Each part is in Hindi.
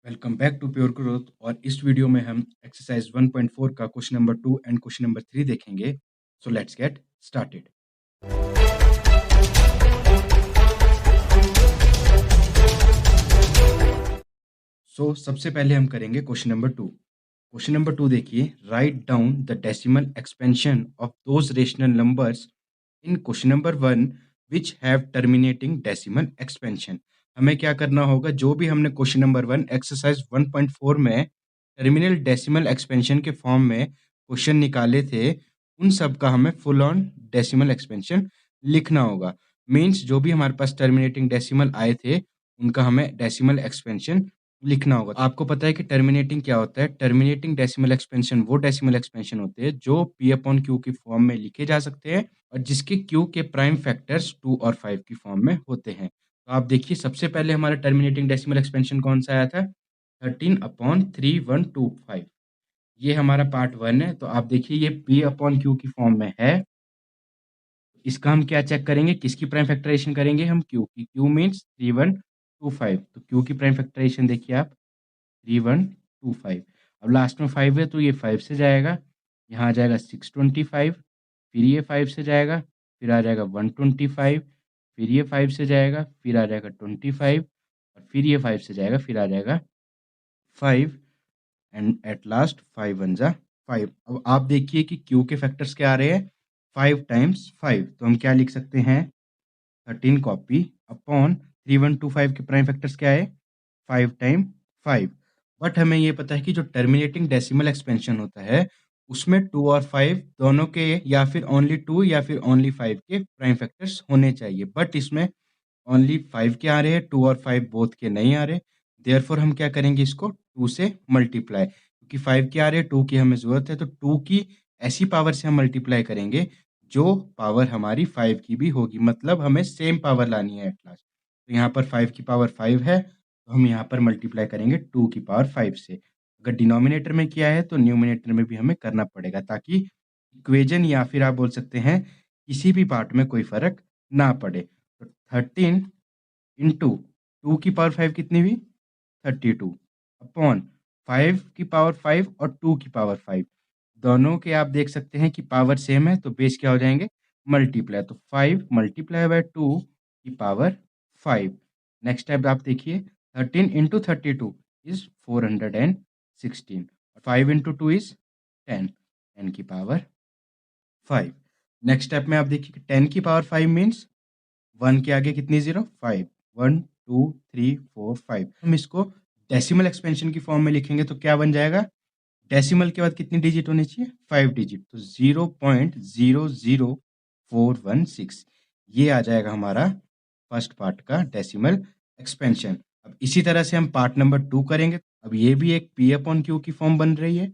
Welcome back to pure growth. और इस वीडियो में हम एक्सरसाइज 1.4 का question number 2 and question number 3 देखेंगे। So let's get started. सबसे पहले हम करेंगे क्वेश्चन नंबर 2। क्वेश्चन नंबर 2 देखिए, write down the decimal expansion of those rational numbers in question number 1 which have terminating decimal expansion. हमें क्या करना होगा, जो भी हमने क्वेश्चन नंबर 1 एक्सरसाइज 1.4 में टर्मिनल डेसिमल एक्सपेंशन के फॉर्म में क्वेश्चन निकाले थे, उन सब का हमें फुल ऑन डेसिमल एक्सपेंशन लिखना होगा। मीन्स जो भी हमारे पास टर्मिनेटिंग डेसिमल आए थे उनका हमें डेसिमल एक्सपेंशन लिखना होगा। आपको पता है कि टर्मिनेटिंग क्या होता है। टर्मिनेटिंग डेसिमल एक्सपेंशन वो डेसिमल एक्सपेंशन होते हैं जो पी अपॉन क्यू की फॉर्म में लिखे जा सकते हैं और जिसके क्यू के प्राइम फैक्टर्स 2 और 5 की फॉर्म में होते हैं। तो आप देखिए, सबसे पहले हमारा टर्मिनेटिंग डेसिमल एक्सपेंशन कौन सा आया था, 13/3125। ये हमारा पार्ट 1 है। तो आप देखिए ये पी अपॉन क्यू की फॉर्म में है। इसका हम क्या चेक करेंगे, किसकी प्राइम फैक्टराइजेशन करेंगे, हम क्यू की। Q means 3125। तो क्यू की प्राइम फैक्टराइजेशन देखिए आप, 3125। अब लास्ट में 5 है तो ये 5 से जाएगा, यहाँ आ जाएगा 625, फिर ये 5 से जाएगा, फिर आ जाएगा 125, फिर ये 5 से जाएगा, फिर आ जाएगा 25, और फिर ये 5 से जाएगा, फिर आ जाएगा 5, एंड एट लास्ट 5 1 जा 5। अब आप देखिए कि क्यू के फैक्टर्स क्या आ रहे हैं, 5 टाइम्स 5। तो हम क्या लिख सकते हैं, 13 कॉपी अपॉन 3125 के प्राइम फैक्टर्स क्या है, 5 टाइम 5। बट हमें ये पता है कि जो टर्मिनेटिंग डेसिमल एक्सपेंशन होता है उसमें 2 और 5 दोनों के, या फिर ओनली 2 या फिर ओनली 5 के प्राइम फैक्टर्स होने चाहिए। बट इसमें ओनली 5 के आ रहे हैं, 2 और 5 बोथ के नहीं आ रहे। देयरफॉर हम क्या करेंगे, इसको 2 से मल्टीप्लाई, क्योंकि 5 के आ रहे हैं, 2 की हमें ज़रूरत है, तो 2 की ऐसी पावर से हम मल्टीप्लाई करेंगे जो पावर हमारी 5 की भी होगी। मतलब हमें सेम पावर लानी है एट लास्ट। तो यहाँ पर 5 की पावर 5 है, तो हम यहाँ पर मल्टीप्लाई करेंगे 2 की पावर 5 से। अगर डिनोमिनेटर में किया है तो न्यूमिनेटर में भी हमें करना पड़ेगा, ताकि इक्वेजन या फिर आप बोल सकते हैं किसी भी पार्ट में कोई फर्क ना पड़े। तो 13 इंटू 2 की पावर 5 कितनी हुई, 32, अपॉन 5 की पावर 5 और 2 की पावर 5, दोनों के आप देख सकते हैं कि पावर सेम है, तो बेस क्या हो जाएंगे, मल्टीप्लाई। तो 5 मल्टीप्लाई बाय 2 की पावर 5। नेक्स्ट स्टेप आप देखिए, 13 इंटू 32 इज 416, 5 इंटू 2 इज 10, 10 की पावर 5। नेक्स्ट स्टेप में आप देखिए कि 10 की पावर 5 मीन्स 1 के आगे कितनी जीरो, 5, 1 2 3 4 5। हम इसको डेसिमल एक्सपेंशन की फॉर्म में लिखेंगे तो क्या बन जाएगा, डेसिमल के बाद कितनी डिजिट होनी चाहिए, 5 डिजिट, तो 0.00416। ये आ जाएगा हमारा फर्स्ट पार्ट का डेसिमल एक्सपेंशन। अब इसी तरह से हम पार्ट नंबर 2 करेंगे। अब ये भी एक पी अपॉन क्यू की फॉर्म बन रही है।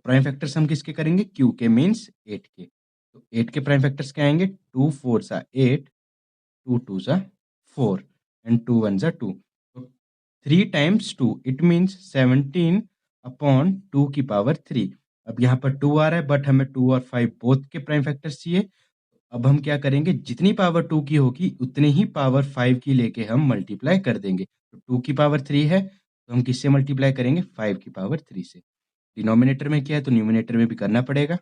प्राइम फैक्टर्स हम किसके करेंगे, क्यू के, मीन्स 8 के। तो 8 के प्राइम फैक्टर्स क्या आएंगे, 2 4 सा 8, 2 2 सा 4, एंड 2 1 सा 2। तो 3 टाइम्स 2 इट मीन्स 17 अपॉन 2 की पावर 3। अब यहाँ पर 2 आ रहा है, बट हमें 2 और 5 बोथ के प्राइम फैक्टर्स चाहिए। अब हम क्या करेंगे, जितनी पावर 2 की होगी उतनी ही पावर 5 की लेके हम मल्टीप्लाई कर देंगे। तो 2 की पावर 3 है, तो हम किससे मल्टीप्लाई करेंगे, 5 की पावर 3 से। डिनोमिनेटर में क्या है तो न्यूमिनेटर में भी करना पड़ेगा।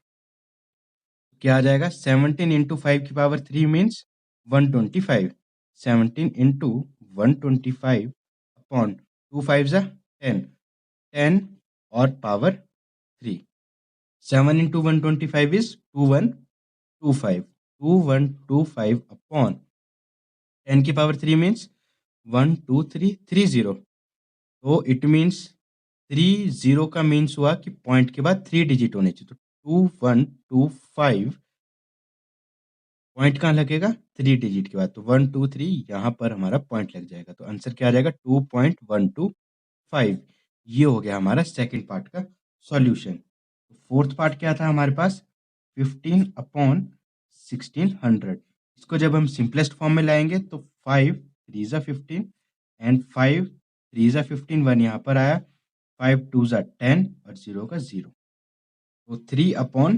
क्या आ जाएगा, 17 इंटू 5 की पावर 3 मीन्स 125, 17 इंटू 125 अपॉन 2 5 जा 10, 10 और पावर 3। 7 इंटू 125 इज 2125, 2125 अपॉन 10 की पावर 3 मीन्स 12330। तो इट मीन्स 30 का मीन्स हुआ कि पॉइंट के बाद 3 डिजिट होने चाहिए। तो 2125 पॉइंट कहाँ लगेगा, 3 डिजिट के बाद, तो 1 2 3 यहाँ पर हमारा पॉइंट लग जाएगा। तो आंसर क्या आ जाएगा, 2.125। ये हो गया हमारा सेकंड पार्ट का सॉल्यूशन। फोर्थ पार्ट क्या था हमारे पास, 15 अपॉन 1600। इसको जब हम सिंपलेस्ट फॉर्म में लाएंगे तो 5 3 ज़ा 15 एंड 5 3 ज़ा 15, 1 यहाँ पर आया, 5 2 ज़ा 10 और 0 का 0, तो 3 अपॉन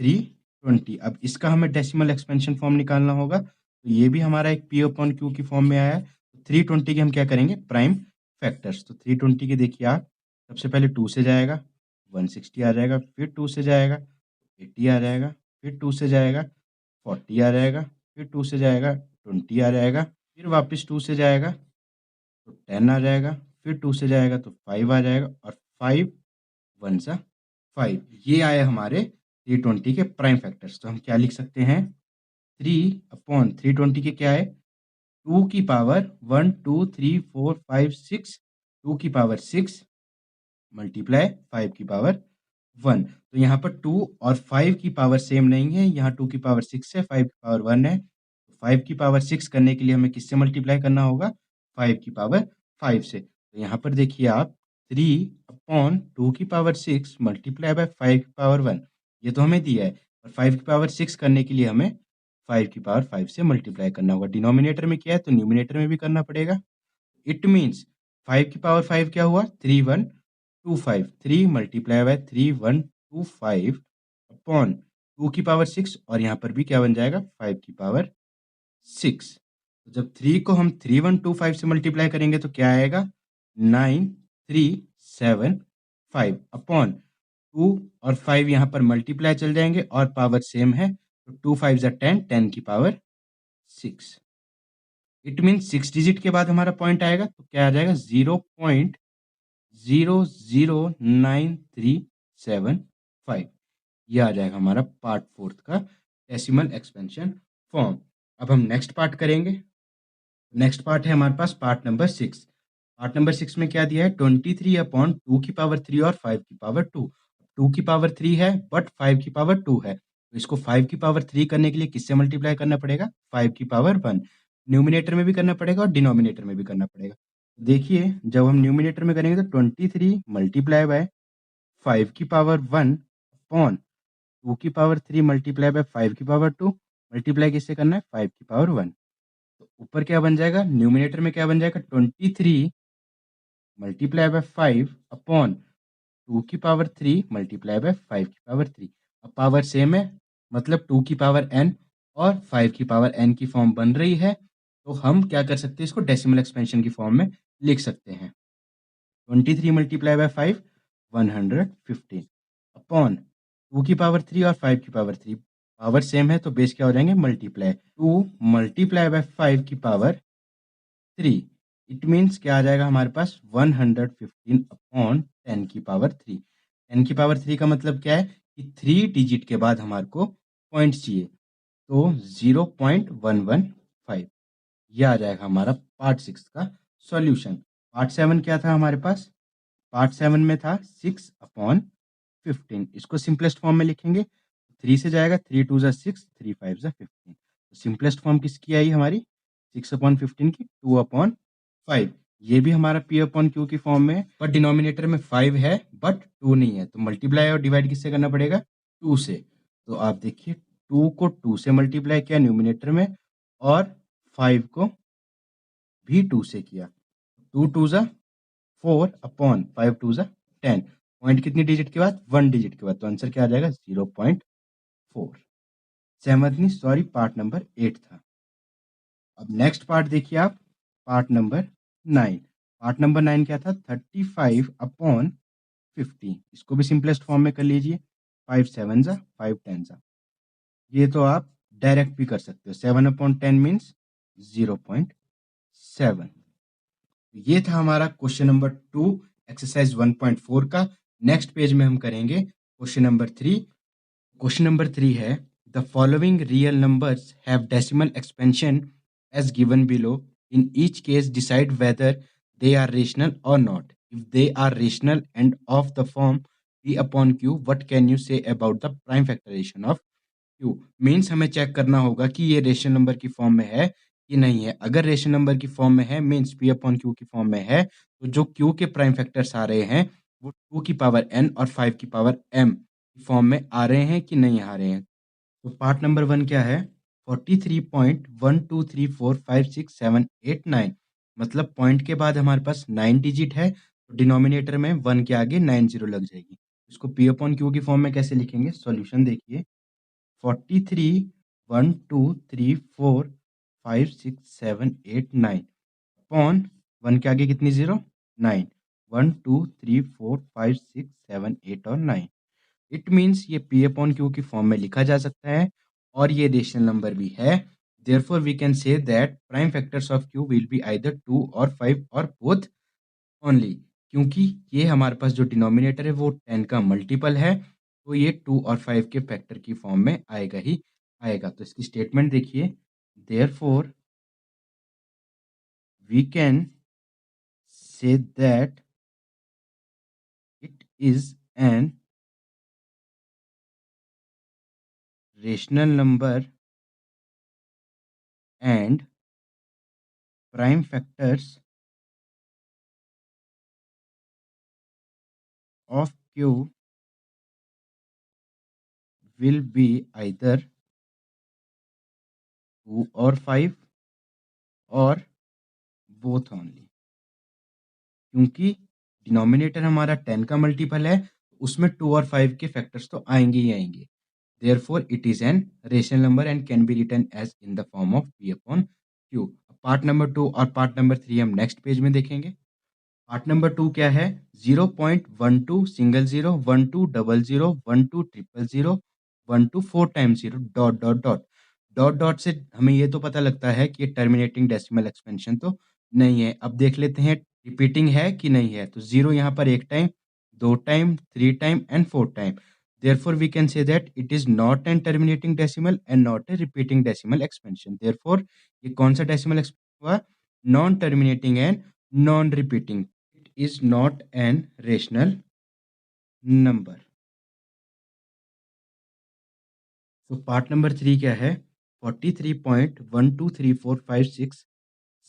320। अब इसका हमें डेसिमल एक्सपेंशन फॉर्म निकालना होगा। तो ये भी हमारा एक पी अपॉन क्यू की फॉर्म में आया है। तो 320 की हम क्या करेंगे, प्राइम फैक्टर्स। तो 320 के देखिए आप, सबसे पहले 2 से जाएगा 160 आ जाएगा, फिर 2 से जाएगा 80 आ जाएगा, फिर 2 से जाएगा 40 आ जाएगा, फिर 2 से जाएगा 20 आ जाएगा, फिर वापस 2 से जाएगा तो 10 आ जाएगा, फिर 2 से जाएगा तो 5 आ जाएगा और 5 1 सा 5। ये आए हमारे 320 के प्राइम फैक्टर्स। तो हम क्या लिख सकते हैं, 3/320 के क्या है, 2 की पावर 1 2 3 4 5 6, 2 की पावर 6 मल्टीप्लाई 5 की पावर 1। तो यहाँ पर 2 और 5 की पावर सेम नहीं है, यहाँ 2 की पावर 6 है, 5 की पावर 1 है। 5 की पावर 6 करने के लिए हमें किससे मल्टीप्लाई करना होगा, 5 की पावर 5 से। तो यहाँ पर देखिए आप, 3/2 की पावर 6 मल्टीप्लाई बाय 5 की पावर 1, ये तो हमें दिया है। और 5 की पावर 6 करने के लिए हमें 5 की पावर 5 से मल्टीप्लाई करना होगा। डिनोमिनेटर में क्या है तो न्यूमिनेटर में भी करना पड़ेगा। इट मीन्स 5 की पावर 5 क्या हुआ, 3125। 3 मल्टीप्लाई बाय 3125 अपॉन 2 की पावर 6, और यहाँ पर भी क्या बन जाएगा, 5 की पावर 6। तो जब 3 को हम 3125 से मल्टीप्लाई करेंगे तो क्या आएगा, 9375 अपॉन 2 और 5 यहाँ पर मल्टीप्लाई चल जाएंगे और पावर सेम है, तो 2 5 जा 10, 10 की पावर 6। इट मीन 6 डिजिट के बाद हमारा पॉइंट आएगा तो क्या आ जाएगा, 0.00937 ये आ जाएगा हमारा पार्ट फोर्थ का डेसिमल एक्सपेंशन फॉर्म। अब हम नेक्स्ट पार्ट करेंगे। नेक्स्ट पार्ट है हमारे पास पार्ट नंबर 6। पार्ट नंबर 6 में क्या दिया है, 23/2 की पावर 3 और 5 की पावर 2। 2 की पावर 3 है बट 5 की पावर 2 है, तो इसको 5 की पावर 3 करने के लिए किससे मल्टीप्लाई करना पड़ेगा, 5 की पावर 1। न्यूमिनेटर में भी करना पड़ेगा और डिनोमिनेटर में भी करना पड़ेगा। देखिए जब हम न्यूमिनेटर में करेंगे तो 23 मल्टीप्लाई बाय 5 की पावर 1 अपॉन 2 की पावर 3 मल्टीप्लाई बाय 5 की पावर 2, मल्टीप्लाई किससे करना है, 5 की पावर 1। तो ऊपर क्या बन जाएगा, न्यूमिनेटर में क्या बन जाएगा, 23 मल्टीप्लाई बाय 5 अपॉन 2 की पावर 3 मल्टीप्लाई बाय 5 की पावर 3। अब पावर सेम है, मतलब 2 की पावर n और 5 की पावर n की फॉर्म बन रही है, तो हम क्या कर सकते हैं, इसको डेसिमल एक्सपेंशन की फॉर्म में लिख सकते हैं। 23 मल्टीप्लाई बाय 5 115 अपॉन 2 की पावर 3 और 5 की पावर 3, पावर सेम है तो बेस क्या हो जाएंगे, मल्टीप्लाई। 2 मल्टीप्लाई बाय 5 की पावर 3, इट मीन्स क्या आ जाएगा हमारे पास, 115 अपॉन 10 की पावर 3। 10 की पावर 3 का मतलब क्या है कि 3 डिजिट के बाद हमारे को पॉइंट चाहिए, तो 0.115। यह आ जाएगा हमारा पार्ट 6 का सॉल्यूशन। पार्ट 7 क्या था हमारे पास, पार्ट 7 में था 6/15। इसको सिंपलेस्ट फॉर्म में लिखेंगे, 3 से जाएगा 3 2 जा 6, 3 5 जा 15। तो सिंपलेस्ट फॉर्म किसकी आई हमारी, 6/15 की, 2/5। ये भी हमारा P/Q की फॉर्म में है, पर डिनोमिनेटर में 5 है बट 2 नहीं है, तो मल्टीप्लाई और डिवाइड किससे करना पड़ेगा, 2 से। तो आप देखिए 2 को 2 से मल्टीप्लाई किया न्यूमिनेटर में और 5 को भी 2 से किया, 2 2 जा 4 अपॉन 5 2 जा 10। पॉइंट कितनी डिजिट के बाद, 1 डिजिट के बाद, तो आंसर क्या आ जाएगा, 0.4। सेवंथ नहीं, सॉरी, पार्ट नंबर 8 था। अब नेक्स्ट पार्ट देखिए आप, पार्ट नंबर 9। पार्ट नंबर 9 क्या था, 35/50। इसको भी सिंपलेस्ट फॉर्म में कर लीजिए, 5 7 जा 5 10 जा। ये तो आप डायरेक्ट भी कर सकते हो, 7/10 मीन्स 0.7। ये था हमारा क्वेश्चन नंबर 2 एक्सरसाइज 1.4 का। नेक्स्ट पेज में हम करेंगे क्वेश्चन नंबर 3। क्वेश्चन नंबर 3 है, the following real numbers have decimal expansion as given below. In each case decide whether they are rational or not. If they are rational and of the form P/Q, what can you say about the prime factorization of Q। Means हमें चेक करना होगा कि ये रेशनल नंबर की फॉर्म में है कि नहीं है। अगर रेशनल नंबर की फॉर्म में है मीन्स P/Q की फॉर्म में है, तो जो Q के प्राइम फैक्टर्स आ रहे हैं वो 2 की पावर n और 5 की पावर m की फॉर्म में आ रहे हैं कि नहीं आ रहे हैं। तो पार्ट नंबर 1 क्या है, 43.123456789, मतलब पॉइंट के बाद हमारे पास 9 डिजिट है, तो डिनोमिनेटर में 1 के आगे 9 जीरो लग जाएगी। इसको P/Q की फॉर्म में कैसे लिखेंगे, सॉल्यूशन देखिए, 43 1 2 3 4 5 6 7 8 9 अपॉन 1 के आगे कितनी जीरो, 9, 1 2 3 4 5 6 7 8 और 9। इट मीन्स ये पी अपॉन क्यू की फॉर्म में लिखा जा सकता है और ये रेशनल नंबर भी है। Therefore we can say that prime factors of Q will be either 2 और 5 और बोथ ओनली। क्योंकि ये हमारे पास जो डिनोमिनेटर है वो 10 का मल्टीपल है, तो ये 2 और 5 के फैक्टर की फॉर्म में आएगा ही आएगा। तो इसकी स्टेटमेंट देखिए, therefore we can say that it is an rational number and prime factors of Q will be either 2 or 5 और both only। क्योंकि डिनोमिनेटर हमारा 10 का मल्टीपल है, उसमें 2 और 5 के फैक्टर्स तो आएंगे ही आएंगे। Therefore, it is an rational number and can be written as in the form of P upon Q। Part number 2 और पार्ट नंबर 3 हम नेक्स्ट पेज में देखेंगे। पार्ट नंबर 2 क्या है? 0.12 single zero, 12 double zero, 12 triple zero, 12 4 times zero, dot dot dot. Dot dot से हमें ये तो पता लगता है कि ये टर्मिनेटिंग डेसिमल एक्सपेंशन तो नहीं है। अब देख लेते हैं रिपीटिंग है कि नहीं है। तो जीरो यहाँ पर एक टाइम, दो time, three time and four time. Therefore, we can say that it is not an terminating decimal and not a repeating decimal expansion। Therefore, ये कौन सा डेसिमल एक्सपेंशन हुआ? Non terminating and non repeating. It is not an rational number। So part number 3 क्या है? 43.123456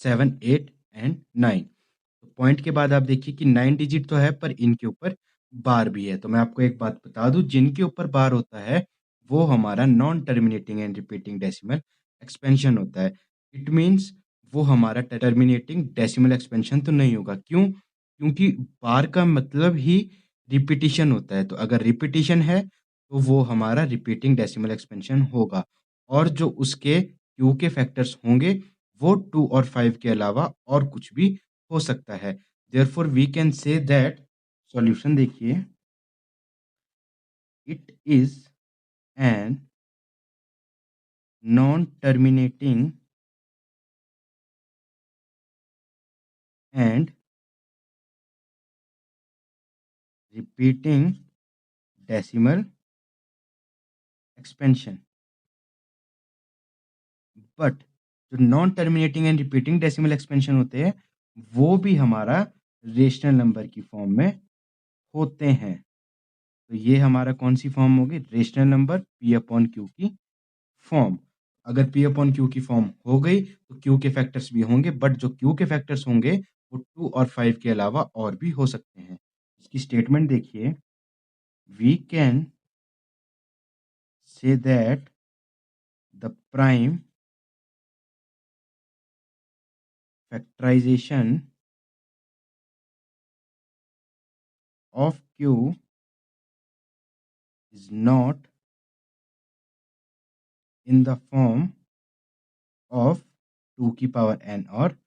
7 8 एंड 9। तो पॉइंट के बाद आप देखिए कि 9 डिजिट तो है पर इनके ऊपर बार भी है। तो मैं आपको एक बात बता दूं, जिनके ऊपर बार होता है वो हमारा non terminating and repeating decimal expansion होता है। इट मीन्स वो हमारा टर्मिनेटिंग डेसिमल एक्सपेंशन तो नहीं होगा। क्यों? क्योंकि बार का मतलब ही रिपीटिशन होता है। तो अगर रिपीटिशन है तो वो हमारा रिपीटिंग डेसिमल एक्सपेंशन होगा। और जो उसके क्यू के फैक्टर्स होंगे वो 2 और 5 के अलावा और कुछ भी हो सकता है। Therefore we can say that, solution देखिए, it is an non terminating and repeating decimal expansion. But जो non terminating and repeating decimal expansion होते हैं वो भी हमारा रेशनल नंबर की फॉर्म में होते हैं। तो ये हमारा कौन सी फॉर्म होगी? Rational number P upon Q की फॉर्म। अगर पी अपॉन क्यू की फॉर्म हो गई तो क्यू के फैक्टर्स भी होंगे, बट जो क्यू के फैक्टर्स होंगे वो 2 और 5 के अलावा और भी हो सकते हैं। इसकी स्टेटमेंट देखिए, we can say that the prime factorization of Q is not in the form of 2 की पावर n और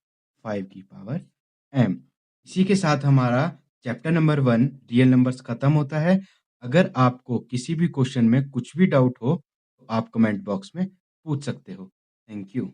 5 की पावर m। इसी के साथ हमारा चैप्टर नंबर 1 रियल नंबर्स खत्म होता है। अगर आपको किसी भी क्वेश्चन में कुछ भी डाउट हो तो आप कमेंट बॉक्स में पूछ सकते हो। Thank you.